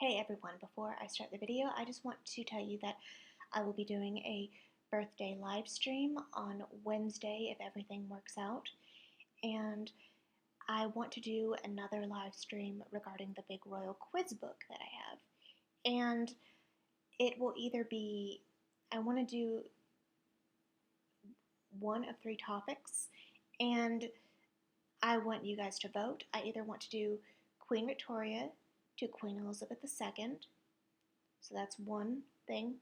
Hey everyone, before I start the video, I just want to tell you that I will be doing a birthday live stream on Wednesday if everything works out. And I want to do another live stream regarding the big royal quiz book that I have. And it will either be, I want to do one of three topics, and I want you guys to vote. I either want to do Queen Victoria to Queen Elizabeth II, so that's one thing,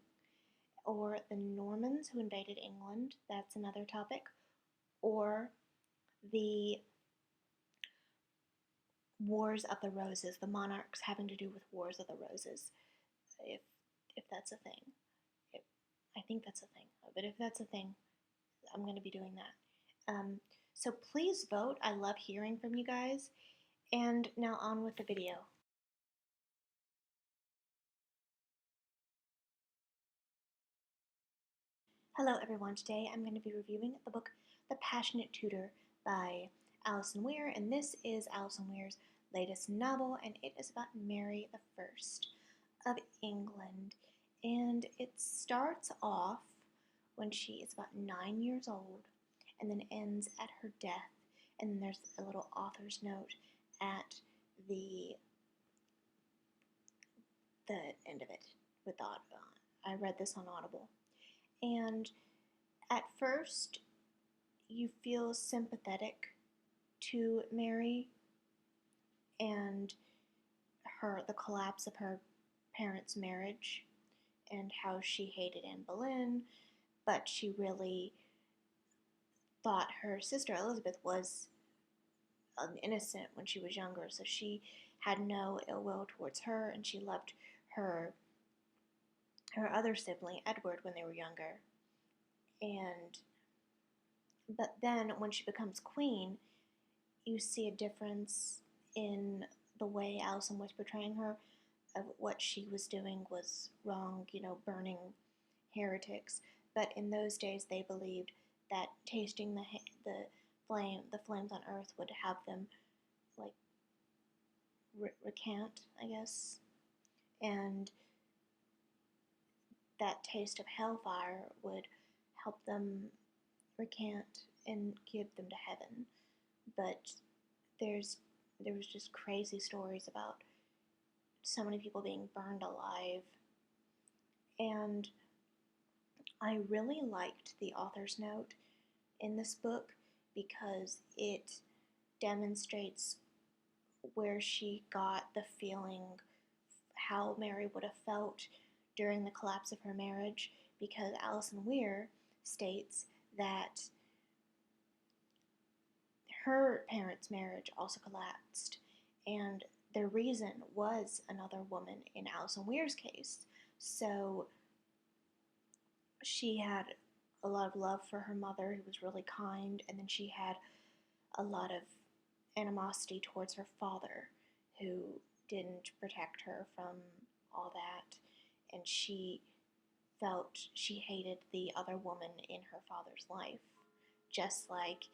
or the Normans who invaded England, that's another topic, or the Wars of the Roses, the monarchs having to do with Wars of the Roses, if that's a thing. I think that's a thing, but if that's a thing, I'm going to be doing that. So please vote. I love hearing from you guys. And now on with the video. Hello everyone, today I'm going to be reviewing the book The Passionate Tudor by Alison Weir, and this is Alison Weir's latest novel, and it is about Mary I of England. And it starts off when she is about 9 years old and then ends at her death, and then there's a little author's note at the end of it with I read this on Audible. And at first, you feel sympathetic to Mary and the collapse of her parents' marriage and how she hated Anne Boleyn, but she really thought her sister Elizabeth was innocent when she was younger, so she had no ill will towards her, and she loved her other sibling, Edward, when they were younger. But then when she becomes queen, you see a difference in the way Alison was portraying her, of what she was doing was wrong, burning heretics. But in those days, they believed that tasting the flames on earth would have them recant, I guess, and that taste of hellfire would help them recant and give them to heaven. But there was just crazy stories about so many people being burned alive, and I really liked the author's note in this book because it demonstrates where she got the feeling how Mary would have felt during the collapse of her marriage, because Alison Weir states that her parents' marriage also collapsed, and the reason was another woman in Alison Weir's case. So she had a lot of love for her mother, who was really kind, and then she had a lot of animosity towards her father, who didn't protect her from all that, and she felt she hated the other woman in her father's life, just like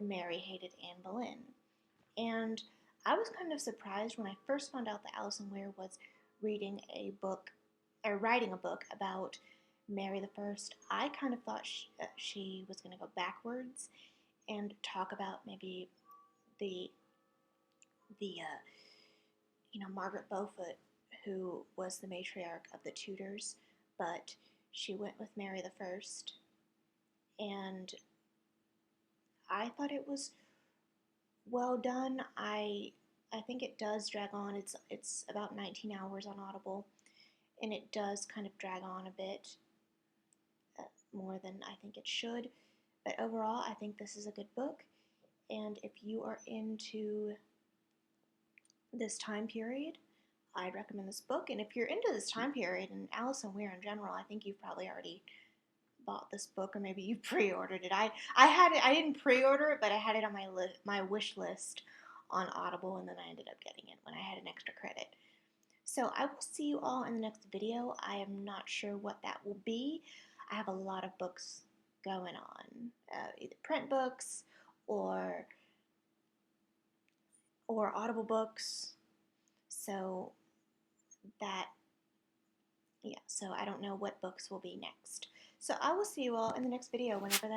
Mary hated Anne Boleyn. And I was kind of surprised when I first found out that Alison Weir was writing a book about Mary I. I kind of thought she was going to go backwards and talk about maybe the Margaret Beaufort, who was the matriarch of the Tudors, but she went with Mary I, and I thought it was well done. I think it does drag on. It's about 19 hours on Audible, and it does kind of drag on a bit more than I think it should. But overall, I think this is a good book, and if you are into this time period, I'd recommend this book. And if you're into this time period and Alison Weir in general, I think you've probably already bought this book, or maybe you pre-ordered it. I had it. I didn't pre-order it, but I had it on my wish list on Audible, and then I ended up getting it when I had an extra credit. So I will see you all in the next video. I am not sure what that will be. I have a lot of books going on, either print books or Audible books. So that, yeah, so I don't know what books will be next. So I will see you all in the next video whenever that